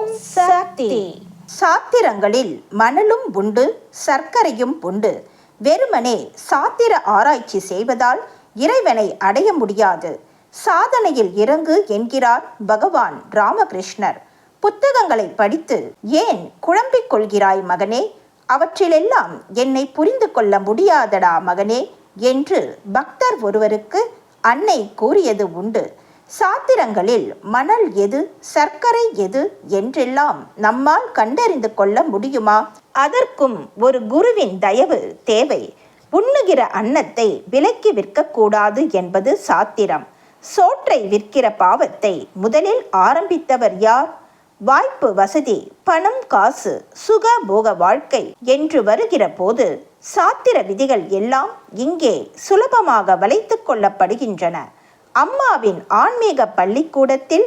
ஓம் சக்தி. சாத்திரங்களில் மணலும் உண்டு, சர்க்கரையும் உண்டு. வெறுமனே சாத்திர ஆராய்ச்சி செய்வதால் இறைவனை அடைய முடியாது. சாதனையில் இறங்கு என்கிறார் பகவான் ராமகிருஷ்ணர். புத்தகங்களை படித்து ஏன் குழம்பிக் கொள்கிறாய் மகனே? அவற்றிலெல்லாம் என்னை புரிந்து கொள்ள முடியாதடா மகனே என்று பக்தர் ஒருவருக்கு அன்னை கூறியது உண்டு. சாத்திரங்களில் மணல் எது, சர்க்கரை எது என்றெல்லாம் நம்மால் கண்டறிந்து கொள்ள முடியுமா? அதற்கும் ஒரு குருவின் தயவு தேவை. உண்ணுகிற அன்னத்தை விலைக்கு விற்கக்கூடாது என்பது சாத்திரம். சோற்றை விற்கிற பாவத்தை முதலில் ஆரம்பித்தவர் யார்? வாய்ப்பு, வசதி, பணம், காசு, சுக போக வாழ்க்கை என்று வருகிற போது சாத்திர விதிகள் எல்லாம் இங்கே சுலபமாக வளைத்து கொள்ளப்படுகின்றன. அம்மாவின் ஆன்மீக பள்ளிக்கூடத்தில்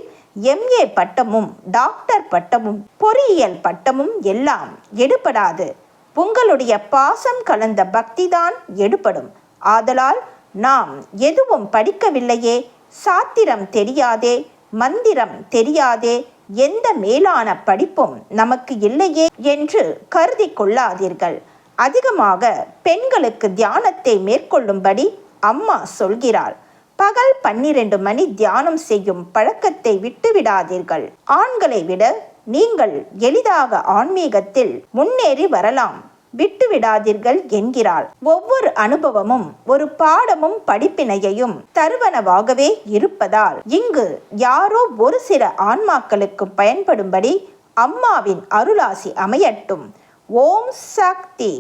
MA பட்டமும் டாக்டர் பட்டமும் பொறியியல் பட்டமும் எல்லாம் எடுபடாது. உங்களுடைய பாசம் கலந்த பக்திதான் எடுபடும். ஆதலால் நாம் எதுவும் படிக்கவில்லையே, சாத்திரம் தெரியாதே, மந்திரம் தெரியாதே, எந்த மேலான படிப்பும் நமக்கு இல்லையே என்று கருதி கொள்ளாதீர்கள். அதிகமாக பெண்களுக்கு தியானத்தை மேற்கொள்ளும்படி அம்மா சொல்கிறாள். பகல் 12 மணி தியானம் செய்யும் பழக்கத்தை விட்டுவிடாதீர்கள். ஆண்களை விட நீங்கள் எளிதாக ஆன்மீகத்தில் முன்னேறி வரலாம், விட்டுவிடாதீர்கள் என்கிறாள். ஒவ்வொரு அனுபவமும் ஒரு பாடமும் படிப்பினையையும் தருவனவாகவே இருப்பதால் இங்கு யாரோ ஒரு சில ஆன்மாக்களுக்கு பயன்படும்படி அம்மாவின் அருளாசி அமையட்டும். ஓம் சக்தி.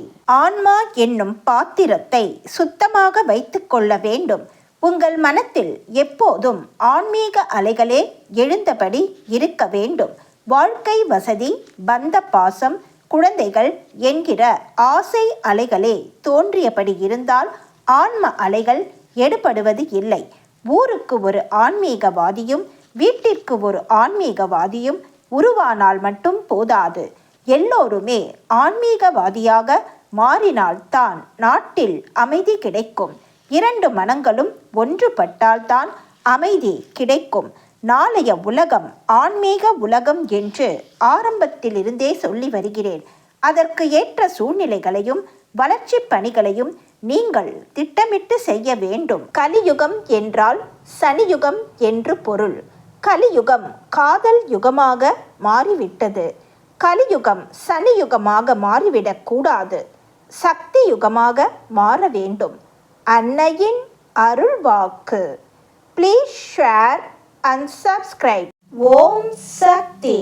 ஆன்மா என்னும் பாத்திரத்தை சுத்தமாக வைத்துக் கொள்ள வேண்டும். உங்கள் மனத்தில் எப்போதும் ஆன்மீக அலைகளே எழுந்தபடி இருக்க வேண்டும். வாழ்க்கை, வசதி, பந்த பாசம், குழந்தைகள் என்கிற ஆசை அலைகளே தோன்றியபடி இருந்தால் ஆன்ம அலைகள் எடுபடுவது இல்லை. ஊருக்கு ஒரு ஆன்மீகவாதியும் வீட்டிற்கு ஒரு ஆன்மீகவாதியும் உருவானால் மட்டும் போதாது. எல்லோருமே ஆன்மீகவாதியாக மாறினால்தான் நாட்டில் அமைதி கிடைக்கும். 2 மனங்களும் ஒன்றுபட்டால்தான் அமைதி கிடைக்கும். நாளைய உலகம் ஆன்மீக உலகம் என்று ஆரம்பத்திலிருந்தே சொல்லி வருகிறேன். அதற்கு ஏற்ற சூழ்நிலைகளையும் வளர்ச்சி பணிகளையும் நீங்கள் திட்டமிட்டு செய்ய வேண்டும். கலியுகம் என்றால் சனியுகம் என்று பொருள். கலியுகம் காதல் யுகமாக மாறிவிட்டது. கலியுகம் சனியுகமாக மாறிவிடக் கூடாது. சக்தி யுகமாக மாற வேண்டும். அன்னையின் அருள் வாக்கு. Please share and subscribe. ஓம் சக்தி.